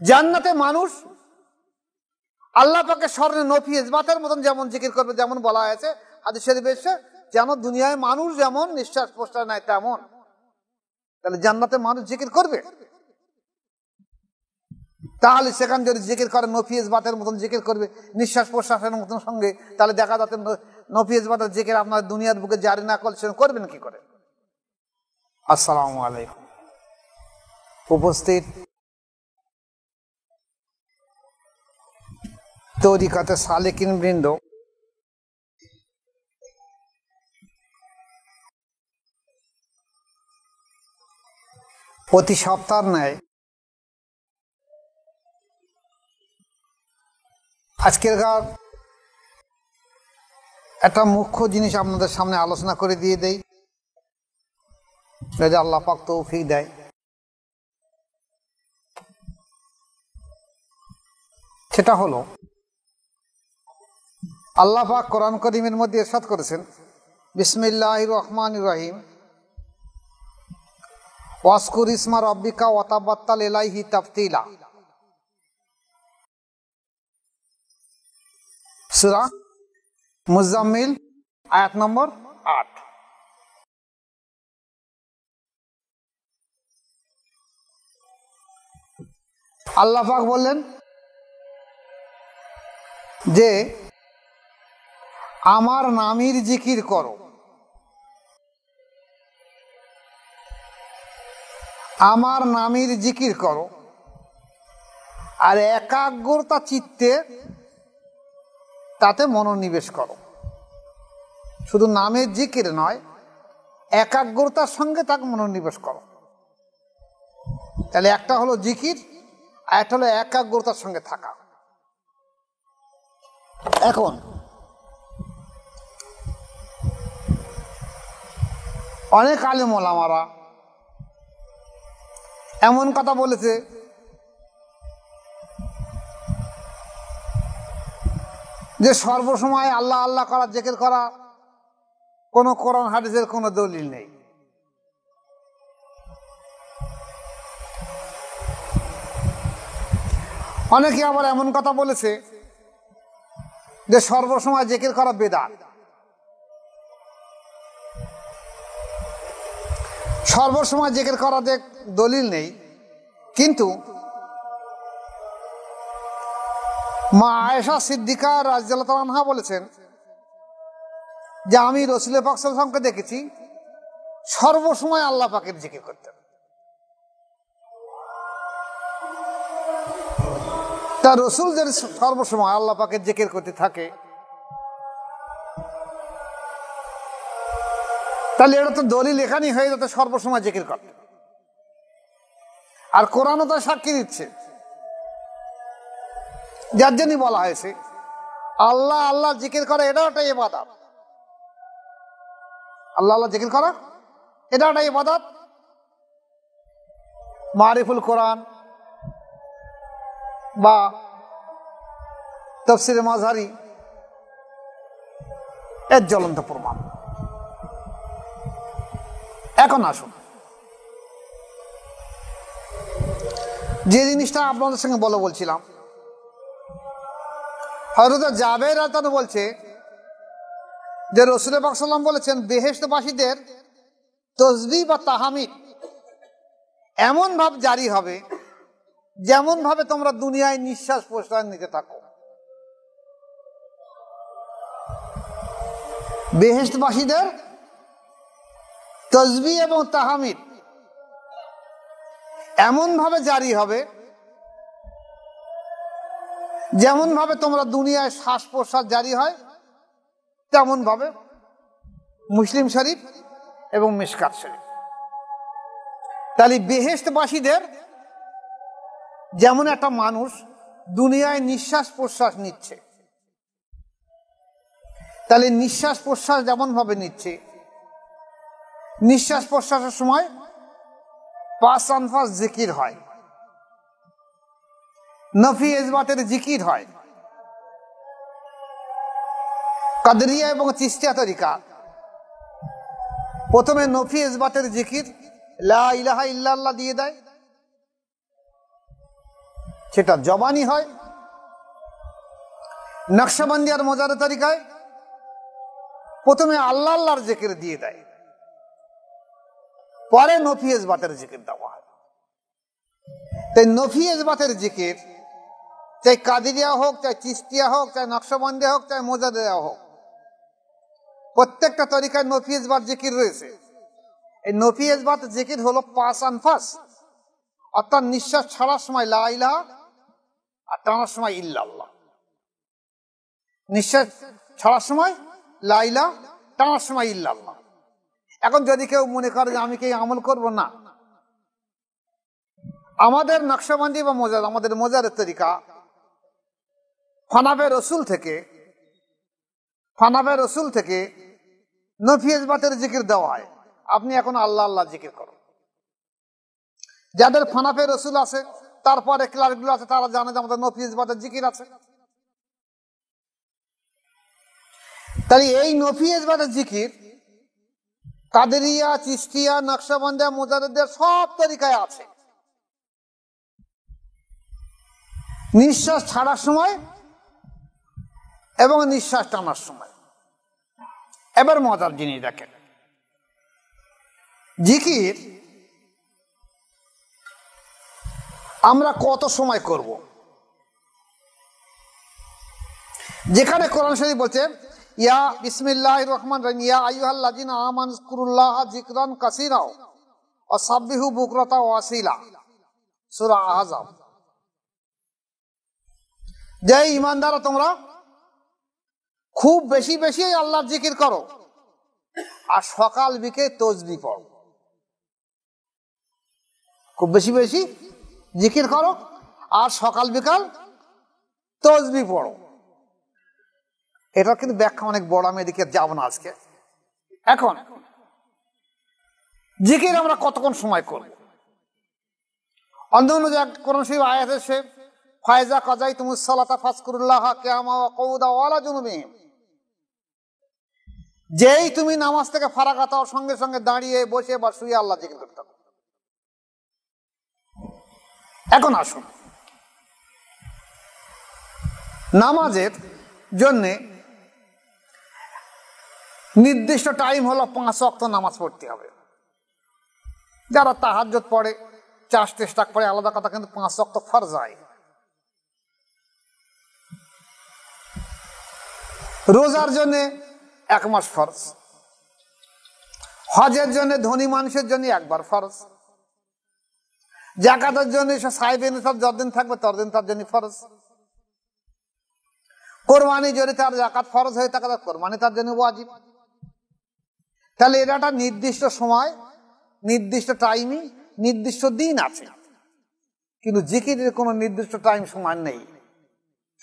জান্নাতে মানুষ আল্লাহ পাকের স্মরণে নফি ইসবাতের মতন যেমন জিকির করবে, যেমন বলা হয়েছে হাদিস শরীফে এসেছে, যেন দুনিয়ায় মানুষ যেমন নিঃশ্বাস প্রশ্বাস নেয় তেমন, তাহলে জান্নাতে মানুষ জিকির করবে। তাহলে সেখানে যদি জিকির করে নফি ইসবাতের মতন জিকির করবে, নিঃশ্বাস প্রশ্বাসের মতন সঙ্গে, তাহলে দেখা যাচ্ছে নফি ইসবাতের জিকির আপনার দুনিয়ার বুকে জারি না করছেন, করবেন কি করে? আসসালামু আলাইকুম। উপস্থিত তরিকাতে সালেকিন বৃন্দ, প্রতি সপ্তাহ ন্যায় আজকের একটা মুখ্য জিনিস আপনাদের সামনে আলোচনা করে দিয়ে দেই, যদি আল্লাহ পাক তৌফিক দেয়। সেটা হলো, আল্লাহ পাক কোরআন কারীমের মধ্যে ইরশাদ করেছেন, বিসমিল্লাহির রহমানির রহিম, ওয়াজকুর ইসমা রাব্বিকা ওয়া তাবাত্তাল ইলাইহি তাবতিলা। সূরা মুজাম্মিল আয়াত নম্বর 8। আল্লাহ পাক বললেন যে আমার নামের জিকির করো, আমার নামের জিকির করো, আর একাগ্রতা চিত্তে তাতে মনোনিবেশ করো। শুধু নামের জিকির নয়, একাগ্রতার সঙ্গে তাকে মনোনিবেশ করো। তাহলে একটা হলো জিকির, আর একটা হলো একাগ্রতার সঙ্গে থাকা। এখন অনেক আলেম ওলামারা এমন কথা বলেছে যে সর্বসময় আল্লাহ আল্লাহ করা, জিকির করা কোন কোরআন হাদিসের কোন দলিল নেই। অনেকে আবার এমন কথা বলেছে যে সর্বসময় জিকির করা বেদাত। সর্বসময় জিকির করা যে দলিল নেই, কিন্তু মা আয়েশা সিদ্দিকা রাদিয়াল্লাহু তাআলা আনহা বলেছেন যে আমি রাসূল পাক সাল্লাল্লাহু আলাইহি ওয়াসাল্লামকে দেখেছি সর্বসময় আল্লাহ পাকের জিকির করতেন। তা রাসূল যদি সর্বসময় আল্লাহ পাকের জিকির করতে থাকে, তাহলে এটা তো দলিল এখানেই হয়ে যেত সর্বসময় জিকির করতে। আর কোরআনও তো সাক্ষী দিচ্ছে, যার জন্যই বলা হয়েছে আল্লাহ আল্লাহ জিকির করা এটাও একটা ইবাদত। আল্লাহ আল্লাহ জিকির করা এটা একটা ইবাদত। মারিফুল কোরআন বা তাফসীরে মাযহারি এর জ্বলন্ত প্রমাণ। এখন আসুন, যে জিনিসটা আপনাদের সঙ্গে বলছিলাম, হযরত জাবের রাদিয়াল্লাহু আনহু বলছে যে রাসূল পাক সাল্লাল্লাহু আলাইহি ওয়াসাল্লাম বলেছেন বেহেশতবাসীদের তাসবিহ বা তাহমিদ এমন ভাব জারি হবে যেমন ভাবে তোমরা দুনিয়ায় নিঃশ্বাস প্রশ্বাস নিতে থাকো। বেহেশতবাসীদের তাসবিহ এবং তাহমিদ এমন ভাবে জারি হবে যেমন ভাবে তোমরা দুনিয়ায় শ্বাস প্রশ্বাস জারি হয় তেমন ভাবে। মুসলিম শরীফ এবং মিশকাত শরীফ। তাহলে বেহেশতবাসীদের যেমন একটা মানুষ দুনিয়ায় নিঃশ্বাস প্রশ্বাস নিচ্ছে, তাহলে নিঃশ্বাস প্রশ্বাস যেমন ভাবে নিচ্ছে, নিঃশ্বাস প্রশ্বাসের সময় 5 আনফাস জিকির হয়, নফি ইসবাতের জিকির হয়। কাদরিয়া এবং চিশতিয়া তরিকা প্রথমে নফি ইসবাতের জিকির লা ইলাহা ইল্লাল্লাহ দিয়ে দেয়, সেটা জবানি হয়, নকশবন্দি আর মজার তরিকায় প্রথমে আল্লাহ আল্লাহর জিকির দিয়ে দেয়, পরে নফি ইসবাতের জিকির দেওয়া হয়। তাই নফি ইসবাতের জিকির চাই কাদিরিয়া হোক, চাই চিস্তিয়া হোক, চাই নকশবন্দি হোক, চাই মোজাদেয়া হোক, প্রত্যেকটা তরিকায় নফি ইসবাত জিকির রয়েছে। এই নফি ইসবাত জিকির হলো পাস আনফাস, অর্থাৎ নিঃশ্বাস ছাড়ার সময় লা ইলাহা আর টানার সময় ইল্লাল্লাহ। নিঃশ্বাস ছাড়ার সময় লা ইলাহা, টানার সময় ইল্লাল্লাহ। এখন যদি কেউ মনে করে যে আমি কি আমল করব, না, আমাদের নকশবন্দি বা মোজাদ, আমাদের মোজাদের তরিকা ফানাবে রসুল থেকে নফি ইসবাতের জিকির দেওয়া হয়। আপনি এখন আল্লাহ আল্লাহ জিকির করো। যাদের ফানাফে রসুল আছে, তারপরে ক্লার্কগুলো আছে, তারা জানে যে আমাদের নফি ইসবাতের জিকির আছে। তাই এই নফি ইসবাতের জিকির কাদেরিয়া, চিস্তিয়া, নকশবন্দিয়া, মুজাদ্দিদের সব তরিকায় আছে। নিঃশ্বাস ছাড়ার সময় এবং নিঃশ্বাস টানার সময়। এবার মজার জিনিস দেখেন, জিকির আমরা কত সময় করব? যেখানে কোরআন শরীফ বলছে ইয়া বিসমিল্লাহির রহমানির রহিম ইয়া আইয়ুহাল্লাযিনা আমানু যিকুরুল্লাহা যিকরান কাসীরা ওয়া সাব্বিহু বুকরাতা ওয়া আসীলা, সূরা আহজাব। যে ঈমানদাররা, তোমরা খুব বেশি বেশি আল্লাহর জিকির করো আর সকাল বিকেল তাসবিহ পড়ো। খুব বেশি বেশি জিকির করো আর সকাল বিকাল তাসবিহ পড়ো। এটা কিন্তু ব্যাখ্যা অনেক বড়, আমি এদিকে যাব না আজকে। এখন জিকির আমরা কতক্ষণ সময় করব? অন্য কোরআন শরীফ আয়াত আছে ফায়জা কাযাইতুমুস সালাতা ফাযকুরুল্লাহা কিয়ামা ওয়া কুউদা ওয়া আলা জুনুবিহিম। যেই তুমি নামাজ থেকে ফারাগাত হওয়ার সঙ্গে সঙ্গে দাঁড়িয়ে, বসে বা শুয়ে আল্লাহ জিকির করতে হবে। এখন আসুন, নামাজের জন্য নির্দিষ্ট টাইম হলো 5 ওয়াক্ত নামাজ পড়তে হবে। যারা তাহাজ্জুদ পড়ে, চাষ পড়ে আলাদা কথা, কিন্তু 5 ওয়াক্ত ফরজ হয়। রোজার জন্য 1 মাস ফরজ, হজের জন্য ধনী মানুষের জন্য 1 বার ফরজ, যাকাতের জন্য সাহেব নিসাব যতদিন থাকবে ততদিন তার জন্য ফরজ, কোরবানি যদি তার যাকাত ফরজ হয়ে থাকে, কোরবানি তার জন্য ওয়াজিব। তাহলে এটা একটা নির্দিষ্ট সময়, নির্দিষ্ট টাইমে, নির্দিষ্ট দিন আছে, কিন্তু জিকিরের কোনো নির্দিষ্ট টাইম সময় নেই,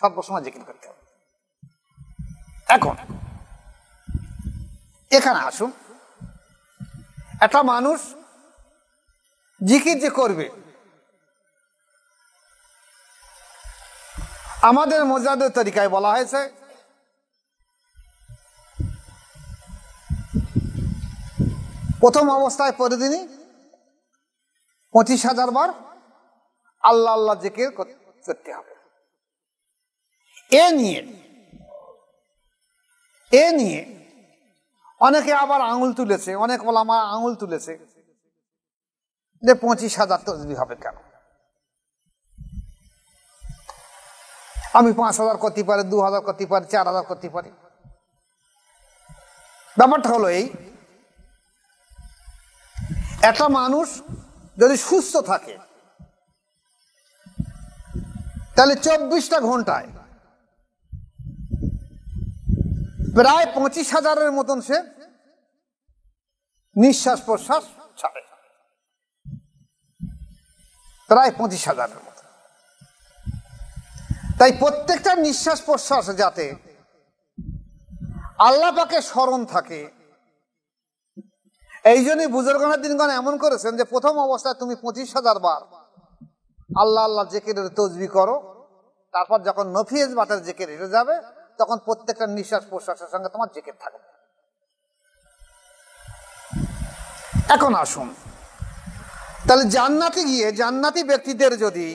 সর্বসময় জিকির করতে হবে। এখন এখানে আসুন, একটা মানুষ জিকির যে করবে, আমাদের মোজাদের তরিকায় বলা হয়েছে প্রথম অবস্থায় প্রতিদিনই 25,000 বার আল্লাহ আল্লাহ জিকির করতে হবে। এ নিয়ে অনেকে আবার আঙুল তুলেছে, অনেক ওলামা আঙুল তুলেছে যে 25,000 তাসবিহ হবে কেন? আমি 5,000 করতে পারি, 2,000 করতে পারি, 4,000 করতে পারি। ব্যাপারটা হলো এই, একটা মানুষ যদি সুস্থ থাকে তাহলে 24টা ঘন্টায় প্রায় 25,000-এর মতন সে নিঃশ্বাস প্রশ্বাস ছাড়ে, প্রায় 25,000-এর মতো। তাই প্রত্যেকটা নিঃশ্বাস প্রশ্বাসে যাতে আল্লাহ পাকের স্মরণ থাকে, এই জন্যই বুজুর্গানের দিনগণ এমন করেছেন যে প্রথম অবস্থায় তুমি 25,000 বার আল্লাহ আল্লাহ জিকিরের তাসবিহ করো, তারপর যখন নফি ইসবাতের জিকির এসে যাবে তখন প্রত্যেকটা নিঃশ্বাস প্রশ্বাসের সঙ্গে তোমার জিকির থাকবে। এখন আসুন, তাহলে জান্নাতে গিয়ে জান্নাতি ব্যক্তিদের যদি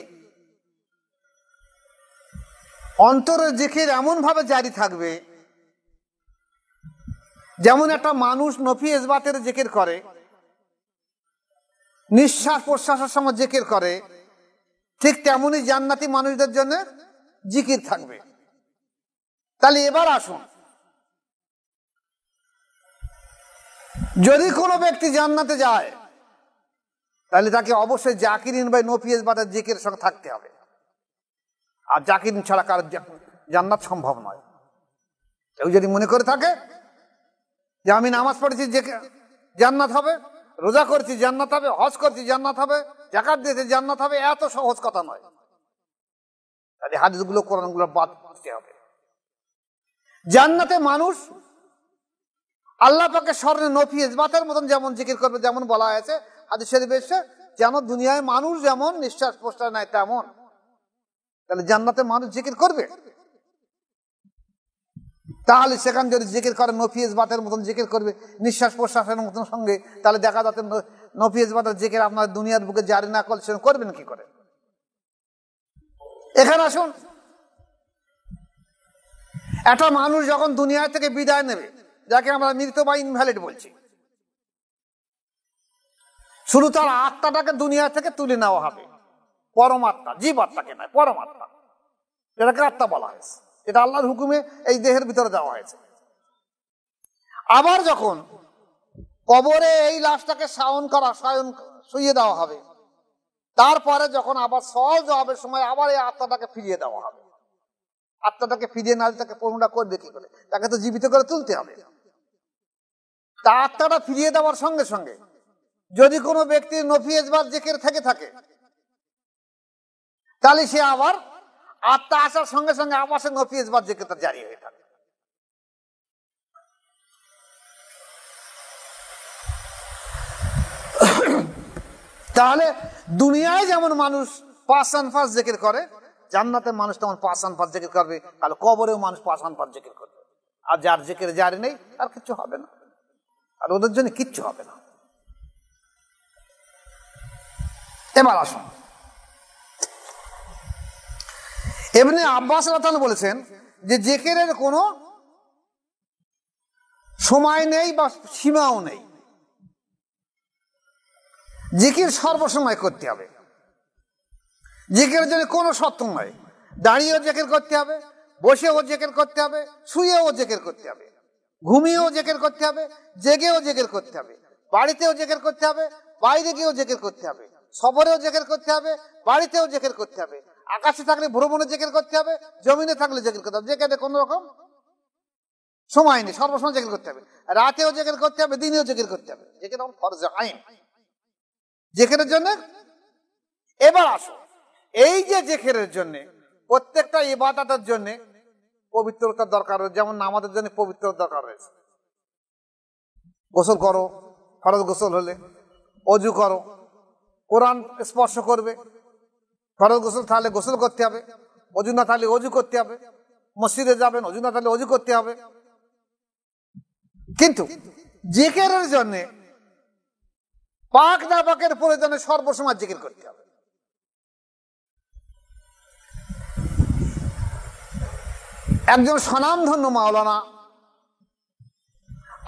অন্তরের জিকির এমন ভাবে জারি থাকবে যেমন একটা মানুষ নফি ইসবাতের জিকির করে, নিঃশ্বাস প্রশ্বাসের সময় জিকির করে, ঠিক তেমনি জান্নাতি মানুষদের জন্য জিকির থাকবে। তাহলে এবার আসুন, যদি কোনো ব্যক্তি জান্নাতে যায় তাহলে তাকে অবশ্যই জাকিরিন বা নফি ইসবাতের জিকিরের সঙ্গে থাকতে হবে। আর জাকিরিন ছাড়া কার জান্নাত সম্ভব নয়। কেউ যদি মনে করে থাকে যে আমি নামাজ পড়েছি যে জান্নাত হবে, রোজা করেছি জান্নাত হবে, হজ করেছি জান্নাত হবে, যাকাত দিয়েছি জান্নাত হবে, এত সহজ কথা নয়। তাহলে হাদিসগুলো কোরআনগুলো বাদ দিতে হবে। জান্নাতে মানুষ আল্লাহ পাকের স্মরণে নফি ইসবাতের মতন যেমন জিকির করবে, যেমন বলা হয়েছে হাদিস শরীফে এসেছে, যেন দুনিয়ায় মানুষ যেমন নিঃশ্বাস প্রশ্বাস নেয় তেমন, তাহলে জান্নাতে মানুষ জিকির করবে। তাহলে সেখানে যদি জিকির করে নফি ইসবাতের মতন জিকির করবে, নিঃশ্বাস প্রশ্বাসের মতন সঙ্গে, তাহলে দেখা যাচ্ছে নফি ইসবাতের জিকির আপনার দুনিয়ার বুকে জারি না করবেন কি করে? এখানে আসুন, একটা মানুষ যখন দুনিয়া থেকে বিদায় নেবে, যাকে আমরা মৃত বা ইনভ্যালিড বলছি, শুধু তার আত্মাটাকে দুনিয়া থেকে তুলে নেওয়া হবে। পরমাত্মা, জীব আত্মাকে নয়, পরমাত্মা, এটাকে আত্মা বলা হয়েছে। এটা আল্লাহর হুকুমে এই দেহের ভিতরে দেওয়া হয়েছে। আবার যখন কবরে এই লাশটাকে শুইয়ে দেওয়া হবে, তারপরে যখন আবার সওয়াল জবাবের সময় আবার এই আত্মাটাকে ফিরিয়ে দেওয়া হবে। আত্মাটাকে ফিরিয়ে না দিলে তাকে পূর্ণটা করবে কি করে? তাকে তো জীবিত করে তুলতে হবে। তা আত্মাটা ফিরিয়ে দেওয়ার সঙ্গে সঙ্গে যদি কোনো ব্যক্তির নফি ইসবাত জিকির থেকে থাকে, তাহলে সে আবার আত্মা আসার সঙ্গে সঙ্গে আবার সে নফি ইসবাত জিকিরটা জারি হয়ে থাকে। তাহলে দুনিয়ায় যেমন মানুষ 5 জিকির করে, জান্নাতে মানুষ তেমন 5 জিকির করবে। তাহলে কবরেও মানুষ 5 জিকির করবে। আর যার জিকির জারি নেই তার কিচ্ছু হবে না, আর ওদের জন্য কিচ্ছু হবে না। এবার আসুন, ইবনে আব্বাস রাদিয়াল্লাহু আনহু বলেছেন যে জিকিরের কোনো সময় নেই বা সীমাও নেই। জিকির সর্বসময় করতে হবে। জিকিরের জন্য কোনো শর্ত নয়। দাঁড়িয়েও জিকির করতে হবে, বসেও জিকির করতে হবে, শুয়েও জিকির করতে হবে, ঘুমিয়েও জিকির করতে হবে, জেগেও জিকির করতে হবে, বাড়িতেও জিকির করতে হবে, বাইরে গিয়েও জিকির করতে হবে, সফরেও জিকির করতে হবে, বাড়িতেও জিকির করতে হবে, আকাশে থাকলে ভ্রমণে জিকির করতে হবে, জমিনে থাকলে জিকির করতে হবে। জিকিরে কোনো রকম সময় নেই, সর্বসময় জিকির করতে হবে। রাতেও জিকির করতে হবে, দিনেও জিকির করতে হবে। জিকির ফরজ আইন জিকিরের জন্য। এবার আসো, এই যে জিকিরের জন্য প্রত্যেকটা ইবাদতের জন্য পবিত্রতার দরকার রয়েছে। যেমন নামাজের জন্য পবিত্রতার দরকার রয়েছে। গোসল করো, ফরজ গোসল হলে অজু করো, কোরআন স্পর্শ করবে, ফরজ গোসল থাকলে গোসল করতে হবে, অজু না থাকলে অজু করতে হবে, মসজিদে যাবেন, অজু না থাকলে অজু করতে হবে। কিন্তু জিকিরের জন্য পাক না পাকের প্রয়োজনে সর্বসময় জিকির করতে হবে। একজন স্বনামধন্য মাওলানা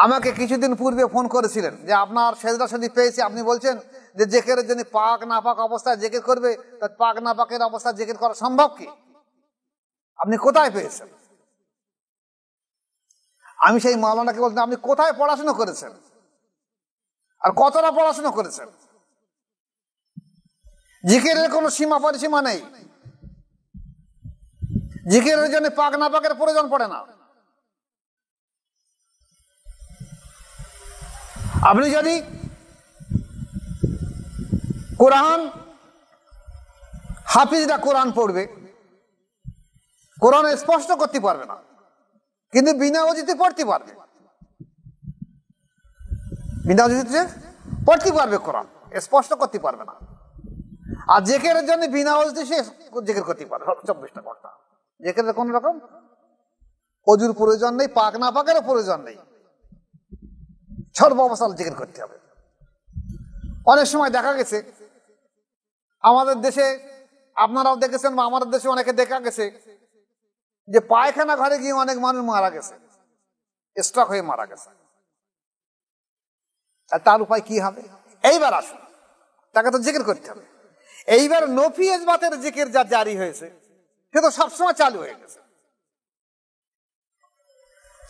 আমাকে কিছুদিন পূর্বে ফোন করেছিলেন যে আপনার সেজদা সন্ধি পেয়েছি, আপনি বলছেন যে জিকিরের জন্য পাক না পাক অবস্থায় জিকির করবে, পাক না পাকের অবস্থায় জিকির করা সম্ভব কি? আপনি কোথায় পেয়েছেন? আমি সেই মাওলানাকে বলতাম, আপনি কোথায় পড়াশোনা করেছেন আর কতটা পড়াশোনা করেছেন? জিকিরের কোনো সীমা পরিসীমা নেই। জিকিরের জন্য পাক না পাকের প্রয়োজন পড়ে না। আপনি যদি কোরআন, হাফিজরা কোরআন পড়বে, কোরআন স্পষ্ট করতে পারবে না, কিন্তু বিনা ওযিতে পড়তে পারবে। বিনা ওযিতে পড়তে পারবে, কোরআন স্পষ্ট করতে পারবে না। আর জিকিরের জন্য বিনা ওযিতে সে জিকির করতে পারবে 24টা ঘন্টা। জিকিরের কোন রকম ওযুর প্রয়োজন নেই, পাক না পাকেরও প্রয়োজন নেই, সর্ব অবস্থায় জিকির করতে হবে। অনেক সময় দেখা গেছে আমাদের দেশে, আপনারাও দেখেছেন বা আমাদের দেশে অনেকে দেখা গেছে যে পায়খানা ঘরে গিয়ে অনেক মানুষ মারা গেছে, স্ট্রোক হয়ে মারা গেছে, আর তার উপায় কি হবে? এইবার আসুন, তাকে তো জিকির করতে হবে। এইবার নফি ইসবাতের জিকির যা জারি হয়েছে সে তো সবসময় চালু হয়ে গেছে।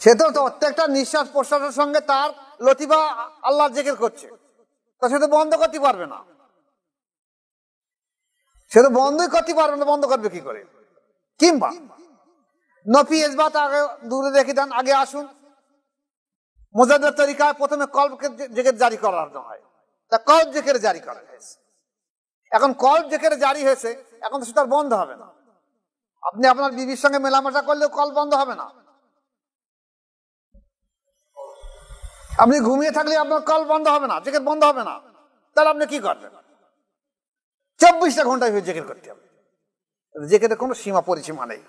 সে তো প্রত্যেকটা নিঃশ্বাস প্রশ্বাসের সঙ্গে তার লতিফা আল্লাহর জিকির করছে, তো সে তো বন্ধ করতে পারবে না, সে তো বন্ধই করতে পারবে না, বন্ধ করবে কি করে? কিংবা নফি ইসবাত আগে দূরে রেখে দেন, আগে আসুন মুজাদ্দিদের তরিকায় প্রথমে কলবকে জিকির জারি করার হয়, তা কলব জিকির জারি করা হয়েছে। এখন কলব জিকির জারি হয়েছে, এখন তো সেটা বন্ধ হবে না। আপনি আপনার বিবির সঙ্গে মেলামেশা করলেও কল বন্ধ হবে না, আপনি ঘুমিয়ে থাকলে আপনার কল বন্ধ হবে না, জিকির বন্ধ হবে না। তাহলে আপনি কি করবেন? 24টা ঘন্টায় জিকির করতে হবে। জিকিরের কোনো সীমা পরিসীমা নেই।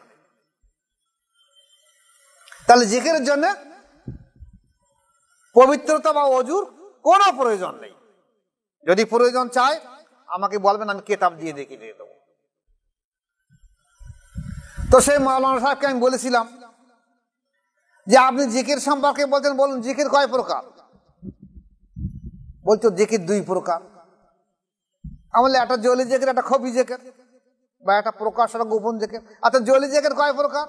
তাহলে জিকিরের জন্য পবিত্রতা বা অজুর কোনো প্রয়োজন নেই। যদি প্রয়োজন চায় আমাকে বলবেন, আমি কিতাব দিয়ে দেখিয়ে দিয়ে দেবো। তো সেই মাওলানা সাহেবকে আমি বলেছিলাম যে আপনি জিকির সম্পর্কে বলছেন, বলুন জিকির কয় প্রকার? বলছো জিকির 2 প্রকার। আমলে একটা জলি জিকির, একটা খফি জিকির, বা একটা প্রকাশ, একটা গোপন জিকির। আচ্ছা জলি জিকির কয় প্রকার?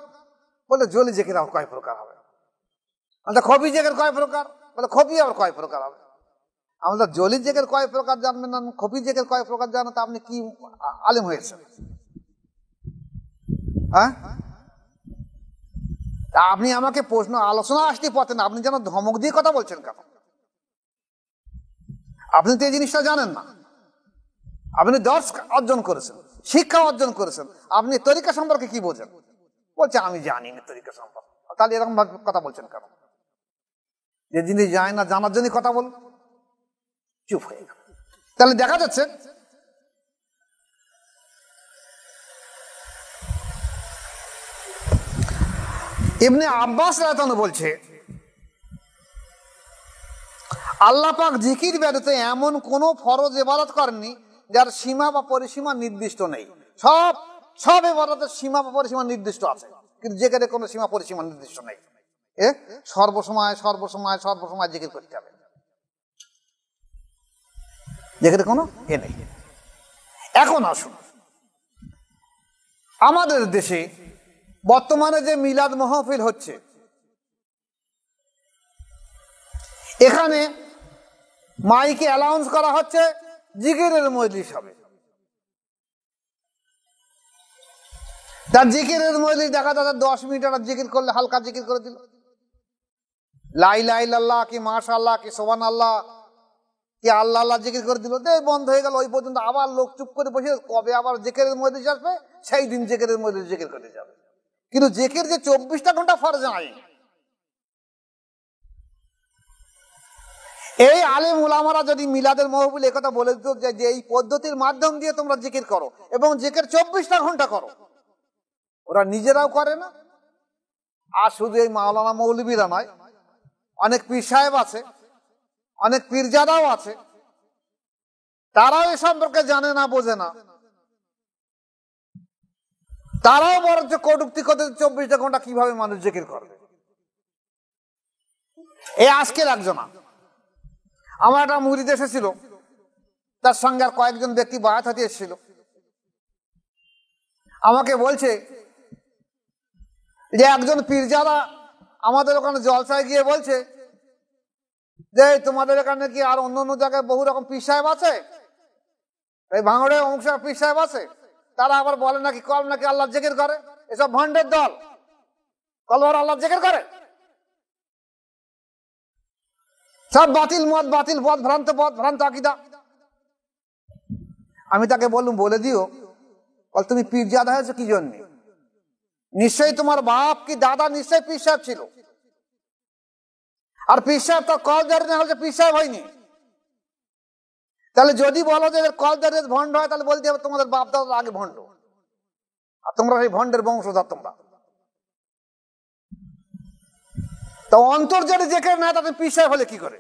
বলে জলি জিকির আবার কয় প্রকার হবে? আচ্ছা খফি জিকির কয় প্রকার? বলে খফি আবার কয় প্রকার হবে? আমরা জলি জিকির কয় প্রকার জানবেন না, খফি জিকির কয় প্রকার জানো, তা আপনি কি আলেম হয়েছেন? হ্যাঁ, আপনি আমাকে প্রশ্ন আলোচনা আসতে পারতেন, আপনি যেন ধমক দিয়ে কথা বলছেন কেন? আপনি তো এই জিনিসটা জানেন না। আপনি দর্শ অর্জন করেছেন, শিক্ষা অর্জন করেছেন, আপনি তরিকা সম্পর্কে কি বোঝেন? বলছে আমি জানি না তরিকা সম্পর্কে। তাহলে এরকম কথা বলছেন কেন? যে জিনিস জানে না জানার জন্য কথা বল, চুপ হয়ে গেল। তাহলে দেখা যাচ্ছে ইবনে আব্বাস রাদিয়াল্লাহু আনহু বলছে, আল্লাহ পাক জিকির ব্যতীত এমন কোন ফরজ ইবাদত করেননি যার সীমা বা পরিসীমা নির্দিষ্ট নেই। সব ইবাদতের সীমা বা পরিসীমা নির্দিষ্ট আছে, কিন্তু জিকিরে কোনো সীমা পরিসীমা নির্দিষ্ট নেই। সর্বসময় সর্বসময় সর্বসময় জিকির করতে হবে, জিকিরে কোনো নেই। এখন আসুন, আমাদের দেশে বর্তমানে যে মিলাদ মাহফিল হচ্ছে, এখানে মাইকে অ্যানাউন্স করা হচ্ছে জিকিরের মজলিস হবে। তার জিকিরের মজলিস দেখা যাচ্ছে 10 মিনিট একটা জিকির করলে হালকা জিকির করে দিল, লা ইলাহা ইল্লাল্লাহ কি মাশাআল্লাহ কি সুবহানাল্লাহ কি আল্লাহ আল্লাহ জিকির করে দিল, বন্ধ হয়ে গেল। ওই পর্যন্ত আবার লোক চুপ করে বসে, কবে আবার জিকিরের মজলিস আসবে সেই দিন জিকিরের মজলিস জিকির করতে যাবে। কিন্তু জিকির যে 24টা ঘন্টা ফরজ নাই। এই আলেম উলামারা যদি মিলাদের মাহফিল একথা বলে দিত যে এই পদ্ধতির মাধ্যম দিয়ে তোমরা জিকির করো এবং জিকির 24টা ঘন্টা করো, ওরা নিজেরাও করে না। আর শুধু এই মাওলানা মৌলবীরা নয়, অনেক পীর সাহেব আছে, অনেক পীরজাদাও আছে, তারাও এ সম্পর্কে জানে না, বোঝে না। তারাও বরঞ্চ কটূক্তি করতে 24টা ঘন্টা কিভাবে মানুষ জিকির করবে। এই আজকের একজনা আমার একটা মুরিদ এসেছিল, তার সঙ্গে আর কয়েকজন ব্যক্তি বায়াত হতে এসেছিল। আমাকে বলছে যে একজন পীরজাদা আমাদের ওখানে জলসায় গিয়ে বলছে যে তোমাদের এখানে কি আর অন্য অন্য জায়গায় বহু রকম পীর সাহেব আছে, এই ভাঙড়ে অংশ পীর সাহেব আছে, তারা আবার বলে নাকি কল নাকি আল্লাহ জিকির করে। এসব ভণ্ডের দল, কলবার আল্লাহ জিকির করে, সব বাতিল মত, বাতিল পথ, ভ্রান্ত আকীদা। আমি তাকে বললাম, বলে দিও বল তুমি পীরজাদা হয়েছে কি জন্য? নিশ্চয়ই তোমার বাপ কি দাদা নিশ্চয়ই পীর সাহেব ছিল, আর পীর সাহেব তার কল জারি না হলে পীর সাহেব হয়নি। তাহলে যদি বলো যে কল জারি ভণ্ড হয়, তাহলে বলতে হবে তোমাদের বাপ দাদা আগে ভণ্ড, আর তোমরা এই ভণ্ডের বংশধর তোমরা। তো অন্তর্জারি যেখানে না তাদের পীর সাহেব হলে কি করে?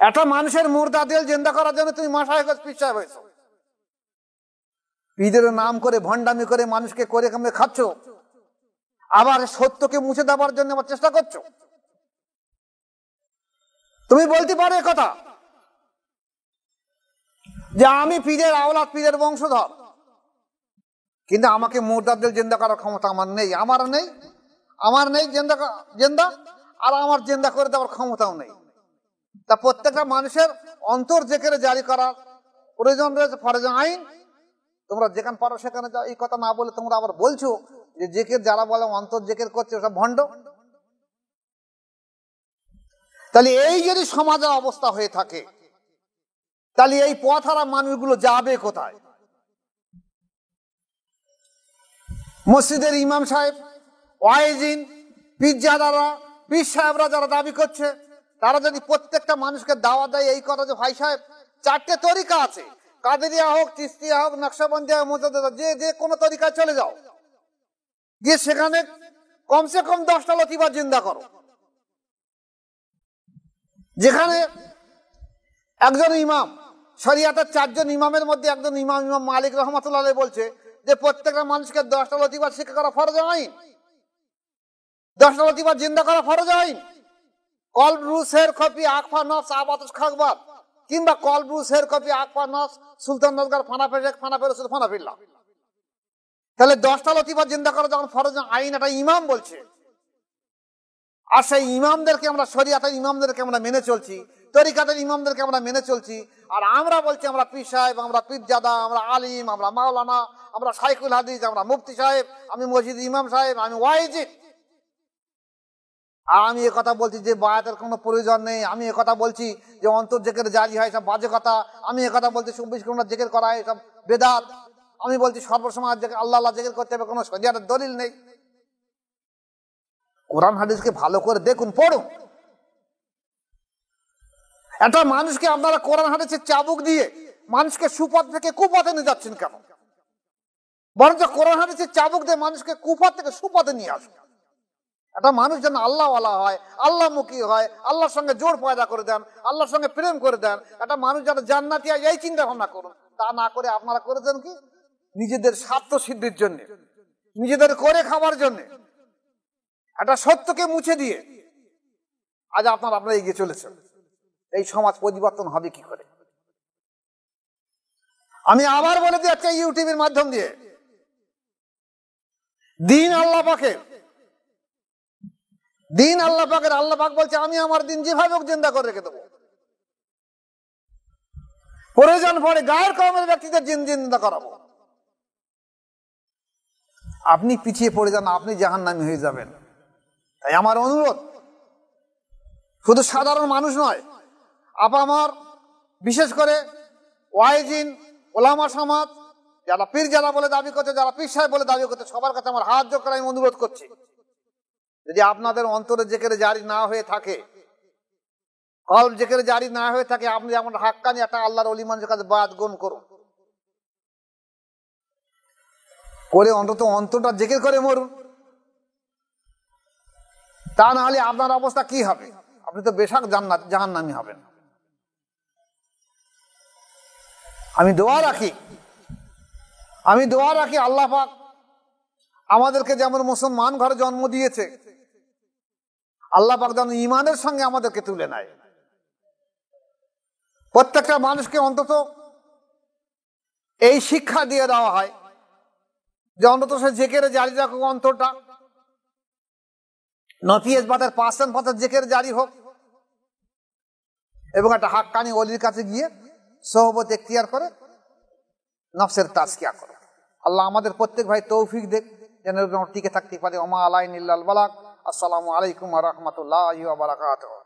একটা মানুষের মুর্দা দিল জিন্দা করার জন্য তুমি মাসায়েখ পীর সাহেব হয়েছো, পীরের নাম করে ভণ্ডামি করে মানুষকে করে কামড়ে খাচ্ছ, আবার সত্যকে মুছে দেওয়ার জন্য আবার চেষ্টা করছো। তুমি বলতে পারো কথা যে আমি পীরের আওলাদ, পীরের বংশধর, কিন্তু আমাকে মুর্দাদের জিন্দা করার ক্ষমতা আমার নেই, আমার নেই জিন্দা, আর আমার জিন্দা করে দেওয়ার ক্ষমতাও নেই। তা প্রত্যেকটা মানুষের অন্তর জিকির জারি করার প্রয়োজন রয়েছে, ফরজে আইন। তোমরা যেখানে পারো সেখানে যাও। এই কথা না বলে তোমরা আবার বলছো যে জিকির যারা বলে অন্তর জিকির করছে ওসব ভণ্ড। তাহলে এই যদি সমাজের অবস্থা হয়ে থাকে, তাহলে এই পথহারা মানুষগুলো যাবে কোথায়? মসজিদের ইমাম সাহেব, ওয়াইজিন, পীরজাদারা, পীর সাহেবরা যারা দাবি করছে, তারা যদি প্রত্যেকটা মানুষকে দাওয়াত দেয় এই কথা যে ভাই সাহেব 4টে তরিকা আছে, কাদেরিয়া হোক, চিশতিয়া হোক, নকশবন্দিয়া, মুজাদ্দিদা, যে কোনো তরিকায় চলে যাও, গিয়ে সেখানে কমসে কম 10টা লতিফা জিন্দা করো। যেখানে একজন ইমাম, শরিয়াতের 4 জন ইমামের মধ্যে একজন ইমাম মালিক রহমাতুল্লাহ আলাইহি বলছে যে প্রত্যেকটা মানুষকে 10টা লতিফা শিক্ষা করা ফরজ আইন, 10টা লতিফা জিন্দা করা ফরজ আইন। কলব রু শের কপি আকফা নফস আবাতুস খাকবাত, কিংবা কলব রু শের কপি আকফা নফস সুলতান নজগার ফানাফে শেখ ফানাফে রসুল ফানাফিল্লাহ। তাহলে 10টা লতিফা জিন্দা করা যখন ফরজ আইন, এটা ইমাম বলছে, আর সেই ইমামদেরকে আমরা, শরিয়াতের ইমামদেরকে আমরা মেনে চলছি, তরিকাতের ইমামদেরকে আমরা মেনে চলছি, আর আমরা বলছি আমরা পীর সাহেব, আমরা পীরজাদা, আমরা আলিম, আমরা মাওলানা, আমরা শাইখুল হাদিস, আমরা মুফতি সাহেব, আমি মসজিদ ইমাম সাহেব, আমি ওয়াইজিন। আর আমি কথা বলছি যে বায়াতের কোনো প্রয়োজন নেই, আমি কথা বলছি যে অন্তর জিকির জারি হয়, সব বাজে কথা। আমি কথা বলছি 24 ঘন্টা জিকির করা হয়, সব বেদাত। আমি বলছি সর্বসময় আল্লাহ আল্লাহ জিকির করতে হবে, কোনো শরিয়াতের দলিল নেই। কোরআন হাদিসকে ভালো করে দেখুন, পড়ুন। একটা মানুষকে আপনারা কোরআন হাদিসের চাবুক দিয়ে মানুষকে সুপথ থেকে কুপথে নিয়ে যাচ্ছেন কেন? বরঞ্চ কোরআন হাদিসের চাবুক দিয়ে মানুষকে কুপথ থেকে সুপথে নিয়ে আসুন। একটা মানুষ যেন আল্লাহওয়ালা হয়, আল্লাহমুখী হয়, আল্লাহর সঙ্গে জোর পয়দা করে দেন, আল্লাহর সঙ্গে প্রেম করে দেন। একটা মানুষ যেন জান্নাতি হয়, এই চিন্তা ভাবনা করুন। তা না করে আপনারা করে দেন কি নিজেদের স্বার্থ সিদ্ধির জন্য, নিজেদের করে খাবার জন্য, একটা সত্যকে মুছে দিয়ে আজ আপনারা এগিয়ে চলেছেন। এই সমাজ পরিবর্তন হবে কি করে? আমি আবার বলে দিচ্ছি ইউটিউবের মাধ্যম দিয়ে, দিন আল্লাহ পাকের, দিন আল্লাহ পাকের। আল্লাহ পাক বলছে আমি আমার দিন যেভাবে হোক জিন্দা করে রেখে দেবো। প্রয়োজন পড়ে গায়ের কওমের ব্যক্তিদের জিন্দা করাবো। আপনি পিছিয়ে পড়ে যান, আপনি জাহান্নামী হয়ে যাবেন। তাই আমার অনুরোধ, শুধু সাধারণ মানুষ নয়, আমার বিশেষ করে ওয়াইজিন, ওলামা সমাজ, যারা পীরজাদা বলে দাবি করছে, যারা পীর সাহেব বলে দাবি করছে, সবার কাছে আমার হাত জোড় করে আমি অনুরোধ করছি, যদি আপনাদের অন্তরে জিকির জারি না হয়ে থাকে, কলব জিকির জারি না হয়ে থাকে, আপনি যেমন হাক্কানি একটা আল্লাহর ওলি মানুষের কাছে বায়াত গ্রহণ করুন, করে অন্তত অন্তরটা জিকির করে মরুন। তা না হলে আপনার অবস্থা কি হবে? আপনি তো বেশক জাহান্নামী হবেন। আমি দোয়া রাখি আল্লাহ পাক আমাদেরকে যেমন মুসলমান ঘরে জন্ম দিয়েছে, আল্লাহ পাক যেন ঈমানের সঙ্গে আমাদেরকে তুলে নেয়। প্রত্যেকটা মানুষকে অন্তত এই শিক্ষা দিয়ে দেওয়া হয় যে অন্তত সে জিকির জারি রাখুক, অন্তরটা নফিয়েজ বাতের 5% জিকির জারি হোক, এবং একটা হাক্কানি ওলির কাছে গিয়ে সোহবত এখতিয়ার করে নফসের তাজকিয়া করে। আল্লাহ আমাদের প্রত্যেক ভাই তৌফিক দেখ যেন টিকে থাকতে পারে। ওমা আলাইন ইল্লাল বালাগ। আসসালামু আলাইকুম ওয়া রাহমাতুল্লাহি ওয়া বারাকাতুহু।